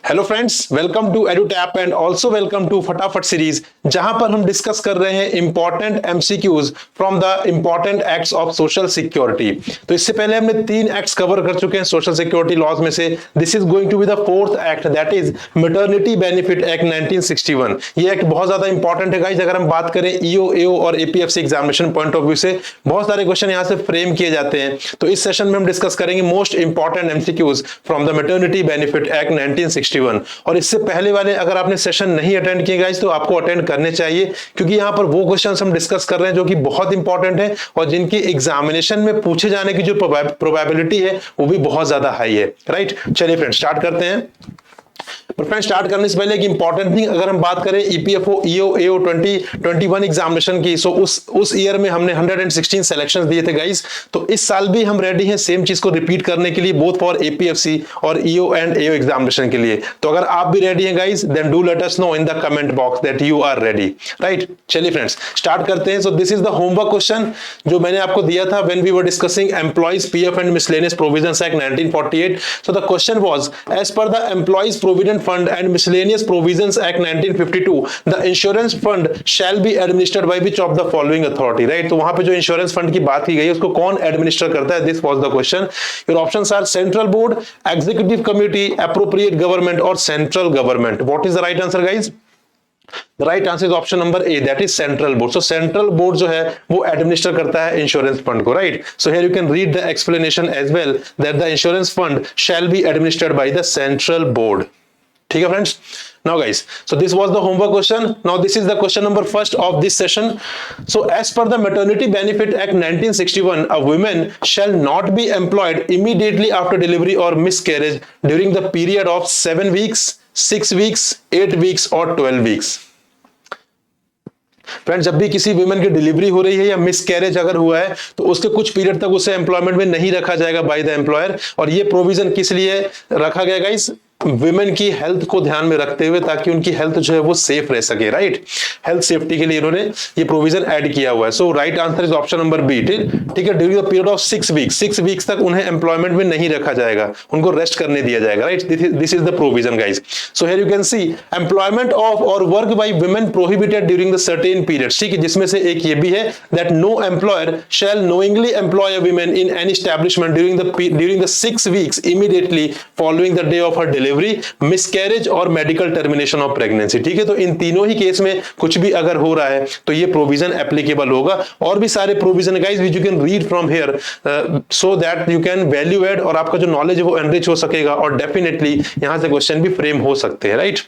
Hello friends, welcome to Edutap and also welcome to फटाफट series, जहां पर हम डिस्कस कर रहे हैं important MCQs from the important acts of social security. तो इससे पहले हमने 3 एक्ट्स कवर कर चुके हैं सोशल सिक्योरिटी लॉज में से। This is going to be the 4th act, that is maternity benefit act 1961। ये एक्ट बहुत ज्यादा इंपॉर्टेंट है गाइस। अगर हम बात करें ईओ, एओ और APFC examination point of view से बहुत सारे क्वेश्चन यहां से फ्रेम किए जाते हैं। तो इस सेशन में हम डिस्कस करेंगे most important MCQs from the maternity benefit act 1961। और इससे पहले वाले अगर आपने सेशन नहीं अटेंड किए गाइस तो आपको अटेंड करने चाहिए, क्योंकि यहां पर वो क्वेश्चंस हम डिस्कस कर रहे हैं जो कि बहुत इंपॉर्टेंट है और जिनकी एग्जामिनेशन में पूछे जाने की जो प्रोबेबिलिटी है वो भी बहुत ज्यादा हाई है। राइट, चलिए फ्रेंड्स स्टार्ट करते हैं। पर फ्रेंड्स स्टार्ट करने से पहले एक इंपॉर्टेंट थिंग, अगर हम बात करें ईपीएफओ, ईओ, एओ 2021 एग्जामिनेशन की, सो उस ईयर में हमने 116 सिलेक्शंस दिए थे गाइस। तो इस साल भी हम रेडी हैं सेम चीज को रिपीट करने के लिए, बोथ फॉर एपीएफसी और ईओ एंड एओ एग्जामिनेशन के लिए। तो अगर आप भी रेडी हैं guys, then do let us know in the comment box that you are ready. Right, चलिए फ्रेंड्स स्टार्ट करते हैं। So this is the homework question जो मैंने आपको दिया था when we were discussing employees PF and miscellaneous provisions act 1948। So the question was, as per the employees provident fund and miscellaneous provisions act 1952 the insurance fund shall be administered by which of the following authority। right, तो वहां पे जो insurance fund की बात की गई है उसको कौन एडमिनिस्टर करता है, this was the question. Your options are central board, executive committee, appropriate government और central government. What is the right answer guys? The right answer is option number A, that is central board. So central board जो है वो administer करता है insurance fund को। Right, so here you can read the explanation as well that the insurance fund shall be administered by the central board. ठीक है friends. Now guys, so this was the homework question. Now this is the question number first of this session. So as per the Maternity Benefit Act 1961, a woman shall not be employed immediately after delivery or miscarriage during the period of 7 weeks, 6 weeks, 8 weeks or 12 weeks. Friends, जब भी किसी women की delivery हो रही है या miscarriage अगर हुआ है तो उसके कुछ पीरियड तक उसे एम्प्लॉयमेंट में नहीं रखा जाएगा बाय द एम्प्लॉयर। और ये प्रोविजन किस लिए रखा गया गाइस? विमेन की हेल्थ को ध्यान में रखते हुए, ताकि उनकी हेल्थ जो है वो सेफ रह सके। राइट, हेल्थ सेफ्टी के लिए इन्होंने ये प्रोविजन ऐड किया हुआ है। So right answer is option number B. ठीक है, during the period of 6 weeks, 6 weeks तक उन्हें एम्प्लॉयमेंट में नहीं रखा जाएगा, उनको रेस्ट करने दिया जाएगा। Right, this is the provision guys. So here you can see employment of और work by women prohibited during the certain periods. ठीक है, जिसमें से एक ये भी है that no employer shall knowingly employ a woman in any establishment during the 6 weeks immediately following the day of her delivery, miscarriage और मेडिकल टर्मिनेशन ऑफ प्रेगनेंसी। ठीक है, तो इन तीनों ही केस में कुछ भी अगर हो रहा है तो ये प्रोविजन एप्लीकेबल होगा। और भी सारे provision guys which you can read from here so that you can value add और आपका जो नॉलेज है वो एनरिच हो सकेगा और डेफिनेटली यहां से क्वेश्चन भी फ्रेम हो सकते हैं। Right,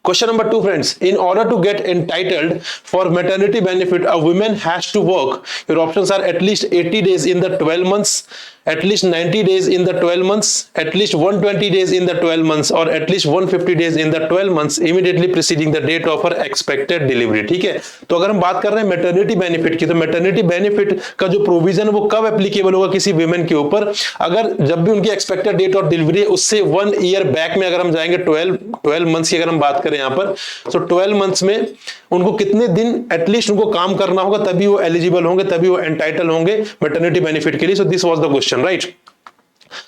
Question number 2 friends, in order to get entitled for maternity benefit a woman has to work, your options are at least 80 days in the 12 months, at least 90 days in the 12 months, at least 120 days in the 12 months or at least 150 days in the 12 months immediately preceding the date of her expected delivery। ठीक है, तो अगर हम बात कर रहे हैं maternity benefit की, तो मैटरनिटी बेनिफिट का जो प्रोविजन वो कब एप्लीकेबल होगा किसी वुमेन के ऊपर? अगर जब भी उनकी एक्सपेक्टेड डेट ऑफ डिलीवरी है उससे 1 ईयर बैक में अगर हम जाएंगे, 12 मंथ्स की अगर हम बात करें यहाँ पर, तो 12 मंथ्स में उनको कितने दिन एटलीस्ट उनको काम करना होगा, तभी वो एलिजिबल होंगे, तभी वो एंटाइटल होंगे मैटरनिटी बेनिफिट के लिए। So this was the question. Right,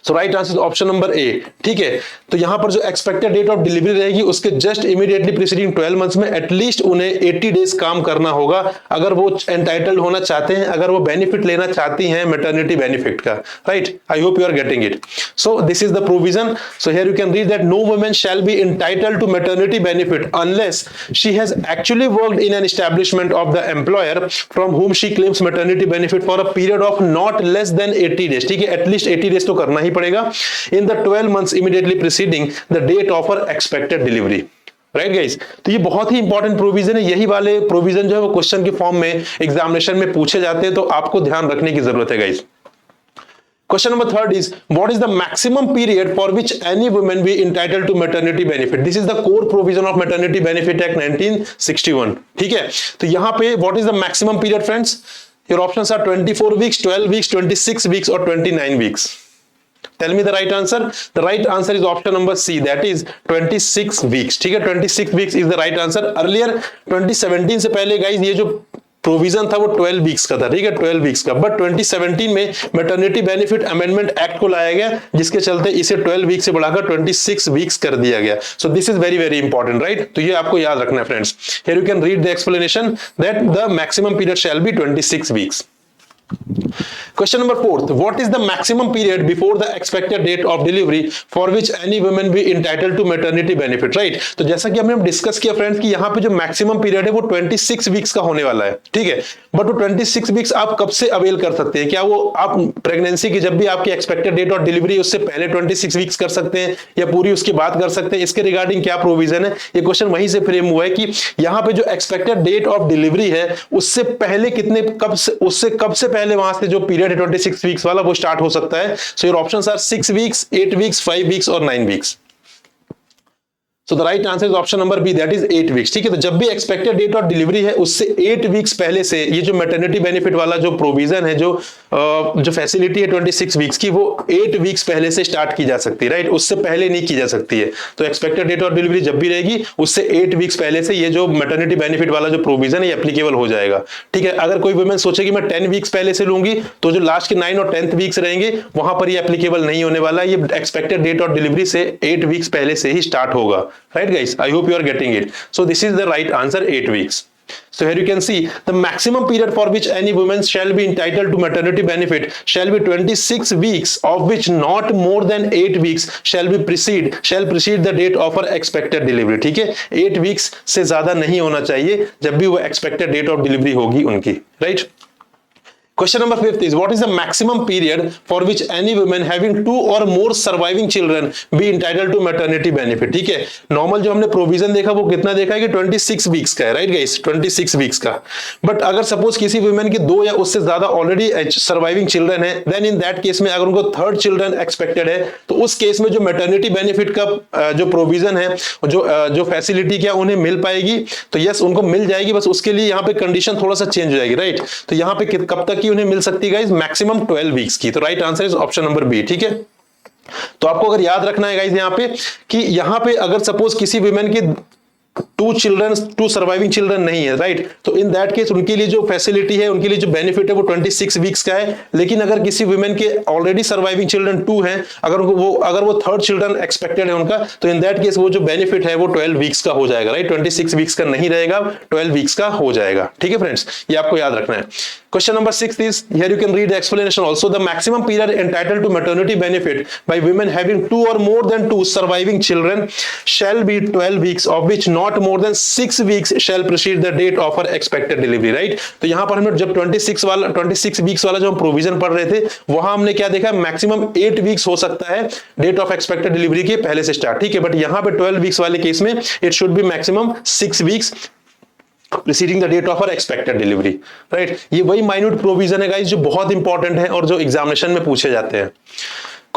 so right answer option number A. ठीक है, तो यहां पर जो एक्सपेक्टेड डेट ऑफ डिलीवरी रहेगी उसके जस्ट इमीडिएटली प्रीसीडिंग 12 मंथ्स में एटलीस्ट उन्हें 80 डेज काम करना होगा अगर वो एंटाइटल्ड होना चाहते हैं, अगर वो बेनिफिट लेना चाहती हैं मैटरनिटी बेनिफिट का। Right, I hope you are getting it. So this is the provision. So here you can read that no woman shall be entitled to maternity benefit unless she has actually worked in an establishment of the employer from whom she claims maternity benefit for a period of not less than 80 days। ठीक है, at least 80 days तो करना ही पड़ेगा in the 12 months immediately preceding the date of her expected delivery. Right guys, तो ये बहुत ही important provision है। यही वाले प्रोविजन जो है वो क्वेश्चन के फॉर्म में एग्जामिनेशन में पूछे जाते हैं, तो आपको ध्यान रखने की जरूरत है guys. Question number 3 is, what is the maximum period for which any woman be entitled to maternity benefit? This is the core provision of Maternity Benefit Act 1961। ठीक है, तो यहां पे what is the maximum period friends? Your options are 24 weeks, 12 weeks, 26 weeks or 29 weeks। Tell me the right answer. The right answer is option number C, that is 26 weeks। ठीक है, 26 weeks is the right answer। Earlier 2017 से पहले guys ये जो provision था वो 12 weeks का था, ठीक है, 12 वीक्स का। बट 2017 में मैटरनिटी बेनिफिट अमेंडमेंट एक्ट को लाया गया, जिसके चलते इसे 12 वीक से बढ़ाकर 26 वीक्स कर दिया गया। सो this is very very important, right? तो ये आपको याद रखना है friends. Here you can read the explanation that the maximum period shall be 26 weeks. Question number 4, what is the maximum period before the expected date of delivery for which any woman be entitled to maternity benefit, right? तो जैसा कि हमने discuss किया friends कि यहाँ पे जो maximum period है वो 26 वीक्स का होने वाला है, ठीक है। बट वो 26 वीक्स आप कब से अवेल कर सकते हैं? क्या वो आप प्रेगनेंसी की जब भी आपकी एक्सपेक्टेड डेट ऑफ डिलीवरी उससे पहले 26 वीक्स कर सकते हैं या पूरी उसके बाद कर सकते हैं? इसके रिगार्डिंग क्या प्रोविजन है? ये क्वेश्चन वहीं से फ्रेम हुआ है कि यहाँ पे जो एक्सपेक्टेड डेट ऑफ डिलीवरी है उससे पहले कितने, कब से पहले वहां से जो पीरियड है 26 वीक्स वाला वो स्टार्ट हो सकता है। So your options are 6 weeks, 8 weeks, 5 weeks और 9 weeks. So the right answer is option number B, that is 8 weeks, ठीक है। तो जब भी एक्सपेक्टेड डेट ऑफ डिलीवरी है उससे 8 वीक्स पहले से ये जो मैटरनिटी बेनिफिट वाला जो प्रोविजन है, जो फैसिलिटी है 26 वीक्स की, वो 8 वीक्स पहले से स्टार्ट की जा सकती है, राइट? उससे पहले नहीं की जा सकती है। तो एक्सपेक्टेड डेट ऑफ डिलीवरी जब भी रहेगी उससे 8 वीक्स पहले से ये जो मैटरनिटी बेनिफिट वाला जो प्रोविजन है एप्लीकेबल हो जाएगा, ठीक है। अगर कोई वुमेन सोचेगी मैं 10 वीक्स पहले से लूंगी तो जो लास्ट के 9 और 10th वीक्स रहेंगे वहां पर ये एप्लीकेबल नहीं होने वाला। ये एक्सपेक्टेड डेट ऑफ डिलीवरी से 8 वीक्स पहले से ही स्टार्ट होगा, right guys? I hope you are getting it. So this is the right answer, 8 weeks. So here you can see the maximum period for which any woman shall be entitled to maternity benefit shall be 26 weeks, of which not more than 8 weeks shall precede the date of her expected delivery, ठीक है। 8 weeks से ज्यादा नहीं होना चाहिए जब भी वो expected date of delivery होगी उनकी, right? Question number 5 is what is the maximum period for which any woman having 2 or more surviving children be entitled to maternity benefit, ठीक है। नॉर्मल जो हमने प्रोविजन देखा वो कितना देखा है कि 26 वीक्स का है, राइट गाइस? 26 वीक्स का। बट अगर सपोज किसी वुमेन के 2 या उससे ज्यादा ऑलरेडी सर्वाइविंग चिल्ड्रन है, देन इन दैट केस में अगर उनको 3rd चिल्ड्रन एक्सपेक्टेड है तो उस केस में जो मैटरनिटी बेनिफिट का जो प्रोविजन है, जो फैसिलिटी क्या उन्हें मिल पाएगी? तो यस, उनको मिल जाएगी, बस उसके लिए यहाँ पे कंडीशन थोड़ा सा चेंज हो जाएगी, राइट? तो यहाँ पे कब तक उन्हें मिल सकती है गाइस? मैक्सिमम 12 वीक्स की। तो right answer is option number B, ठीक है। तो आपको अगर याद रखना है गाइस यहाँ पे कि यहाँ पे अगर सपोज किसी वुमेन की 2 सर्वाइविंग चिल्ड्रन नहीं है, राइट? तो इन दैट केस उनके लिए जो फैसिलिटी है, उनके लिए जो बेनिफिट है वो 26 वीक्स का है। लेकिन अगर किसी वुमेन के ऑलरेडी सर्वाइविंग चिल्ड्रन 2 हैं, अगर वो 3rd चिल्ड्रन एक्सपेक्टेड है उनका, तो इन दैट केस वो जो बेनिफिट है वो 12 वीक्स का हो जाएगा, राइट? 26 वीक्स का नहीं रहेगा, 12 वीक्स का हो जाएगा, ठीक है फ्रेंड्स? ये आपको याद रखना है। Question number 6 is, here you can read the explanation also. The maximum period entitled to maternity benefit by women having 2 or more than 2 surviving children shall be 12 weeks, of which not more than 6 weeks shall precede the date of her expected delivery, right? तो यहाँ पर हमने जब 26 weeks वाला जो हम provision पढ़ रहे थे वहां हमने क्या देखा? मैक्सिमम 8 वीक्स हो सकता है डेट ऑफ एक्सपेक्टेड डिलीवरी के पहले से स्टार्ट, ठीक है। बट यहाँ पे 12 वीक्स वाले केस में it should be maximum 6 weeks preceding the date of her expected delivery, right? ये वही माइन्यूट प्रोविजन है गाइस जो बहुत इंपॉर्टेंट है और जो एग्जामिनेशन में पूछे जाते हैं।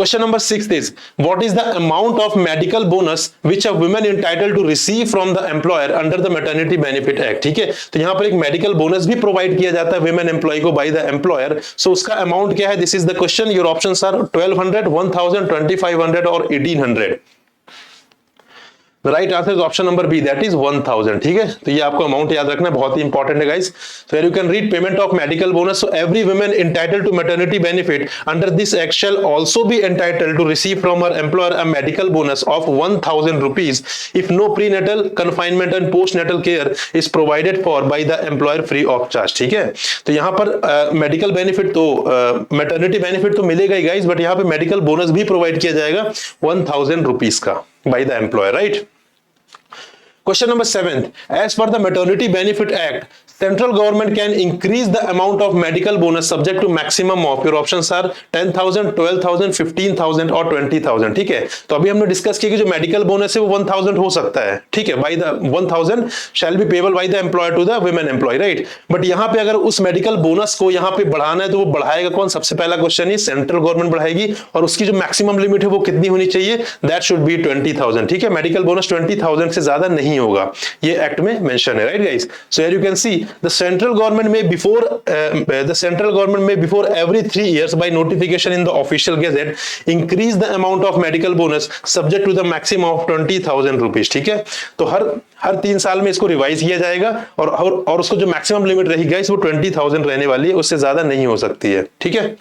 Question number 6 is what is the amount of medical bonus which a woman entitled to receive from the employer under the maternity benefit act, ठीक है। तो यहाँ पर एक मेडिकल बोनस भी प्रोवाइड किया जाता है वुमेन एम्प्लॉय को बाय द एम्प्लॉयर। सो उसका अमाउंट क्या है? This is the question. Your options are 1200, 1000, 2500 और 1800। The right answer is option number B, that is 1000, ठीक है। तो ये आपको अमाउंट याद रखना है, बहुत ही इंपॉर्टेंट है guys. So here you can read payment of medical bonus. So every woman entitled to maternity benefit under this act shall also be entitled to receive from her employer a medical bonus of 1000 rupees if no prenatal confinement and postnatal care is provided for by the employer free of charge, ठीक है। तो यहाँ पर medical benefit तो maternity benefit तो मिलेगा ही guys, but यहाँ पे मेडिकल बोनस भी प्रोवाइड किया जाएगा 1000 रुपीज का by the employer, right? Question number 7. As per the Maternity Benefit Act, central government can increase the amount of medical bonus subject to maximum of, your options are 10,000, 12,000, 15,000 और 20,000, ठीक है। तो अभी हमने डिस्कस किया कि जो मेडिकल बोनस है वो 1000 हो सकता है, ठीक है। By the 1000 shall be payable by the employer to the women employ, right? But यहाँ पे अगर उस मेडिकल बोनस को यहाँ पे बढ़ाना है तो वो बढ़ाएगा कौन? सबसे पहला क्वेश्चन ही सेंट्रल गवर्नमेंट बढ़ाएगी, और उसकी जो मैक्सिमम लिमिट है वो कितनी होनी चाहिए? दैट शुड बी 20,000, ठीक है। मेडिकल बोनस 20,000 से ज्यादा नहीं होगा, ये एक्ट में मेंशन है, right guys? So here you can C the central government may before every 3 years by notification in the official gazette increase the amount of medical bonus subject to the maximum of 20,000 rupees। ठीक है, तो हर 3 साल में इसको revise किया जाएगा और उसको जो मैक्सिमम लिमिट रहेगी गाइस वो 20,000 रहने वाली है, उससे ज्यादा नहीं हो सकती है। ठीक है,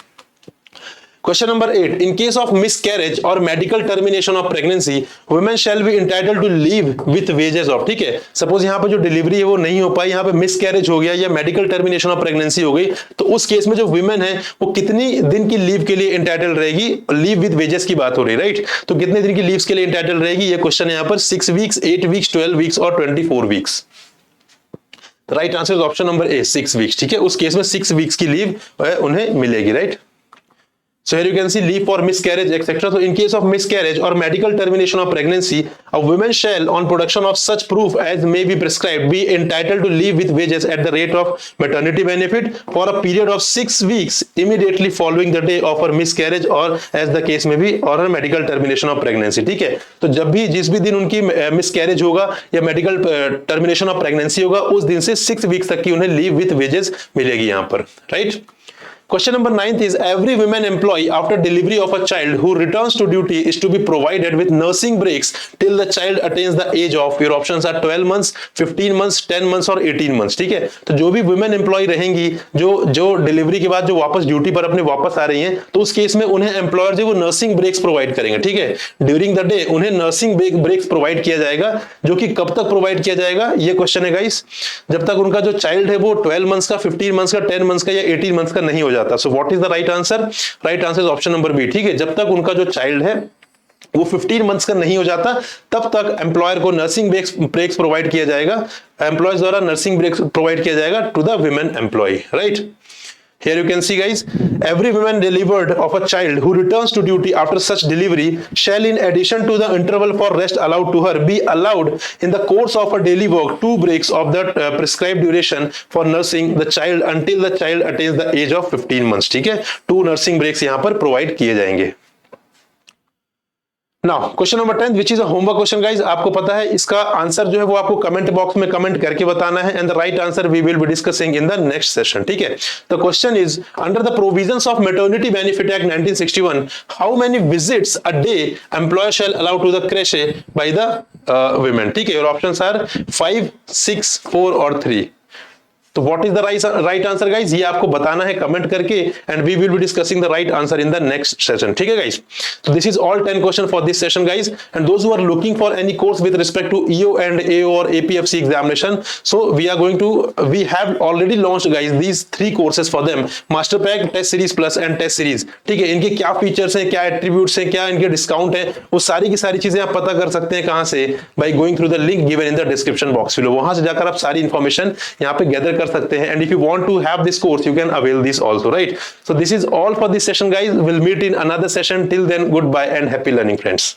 question number 8, in case of miscarriage और medical termination of pregnancy women shall be entitled to leave with wages of. ठीक है, सपोज यहां पे जो डिलीवरी है वो नहीं हो पाई, यहां पे मिसकैरेज हो गया या मेडिकल टर्मिनेशन ऑफ प्रेगनेंसी हो गई, तो उस केस में जो वुमेन है वो कितनी दिन की लीव के लिए इंटाइटल रहेगी? लीव विद वेजेस की बात हो रही है, राइट? तो कितने दिन की लीव्स के लिए इंटाइटल रहेगी? ये क्वेश्चन है यहां पर 6 वीक्स, 8 वीक्स, 12 वीक्स और 24 weeks. Right answer is option number A, 6 weeks. ठीक है, उस केस में 6 वीक्स की लीव उन्हें मिलेगी, right? So here you can see leave for miscarriage etc. So in case of miscarriage or medical termination of pregnancy, a woman shall, on production of such proof as may be prescribed, be entitled to leave with wages at the rate of maternity benefit for a period of 6 weeks immediately following the day of her miscarriage or as the case may be or her medical termination of pregnancy। ठीक है, तो जब भी जिस भी दिन उनकी miscarriage होगा या मेडिकल टर्मिनेशन ऑफ प्रेगनेंसी होगा उस दिन से 6 वीक्स तक की उन्हें लीव विथ वेजेस मिलेगी यहां पर, right? Question number 9 is every woman employee after delivery of a child who returns to duty is to be provided with nursing breaks till the child attains the age of, your options are 12 months, 15 months, 10 months और 18 months। ठीक है, तो जो भी women employee रहेंगी जो delivery के बाद जो वापस ड्यूटी पर अपने वापस आ रही हैं, तो उस केस में उन्हें एम्प्लॉयर जो वो नर्सिंग ब्रेक्स प्रोवाइड करेंगे। ठीक है, ड्यूरिंग द डे उन्हें नर्सिंग ब्रेक्स प्रोवाइड किया जाएगा, जो कि कब तक प्रोवाइड किया जाएगा ये क्वेश्चन है गाइस, जब तक उनका जो चाइल्ड है वो 12 मंथ्स का, 15 मंथ्स का, 10 मंथ्स का या 18 मंथ्स का नहीं हो जाता। So what is the right answer? Right answer is option number B. ठीक है, जब तक उनका जो चाइल्ड है वो 15 मंथ्स का नहीं हो जाता तब तक एम्प्लॉयर को नर्सिंग ब्रेक्स प्रोवाइड किया जाएगा, एम्प्लॉयर्स द्वारा नर्सिंग ब्रेक्स प्रोवाइड किया जाएगा to the women employ, right? Here you can see guys, every woman delivered of a child who returns to duty after such delivery shall, in addition to the interval for rest allowed to her, be allowed in the course of her daily work 2 breaks of the prescribed duration for nursing the child until the child attains the age of 15 months। ठीक है, 2 nursing breaks यहाँ पर provide किए जाएंगे। Now question number 10 which is a homework question guys, आपको पता है इसका आंसर जो है वो आपको कमेंट बॉक्स में कमेंट करके बताना है, and the right answer we will be discussing in the next session. ठीक है, the question is under the provisions of maternity benefit act 1961 how many visits a day employer shall allow to the creche by the women. ठीक है, your options are 5, 6, 4 और 3। तो what is the right answer guys, ये आपको बताना है comment करके, and we will be discussing the right answer in the next session. ठीक है गाइज, तो this is all 10 question for this session guys, and those who are looking for any course with respect to EO and AO और APFC examination, so we have already launched guys these 3 courses for them, master pack, test series plus and test series. ठीक है, इनके क्या features हैं, क्या attributes हैं, क्या इनके डिस्काउंट है, वो सारी की सारी चीजें आप पता कर सकते हैं कहां से? By going through the link given in the description box below, वहां से जाकर आप सारी इंफॉर्मेशन यहाँ पे गैदर कर सकते हैं, and if you want to have this course you can avail this also, right? So this is all for this session guys, we'll meet in another session. Till then, goodbye and happy learning friends.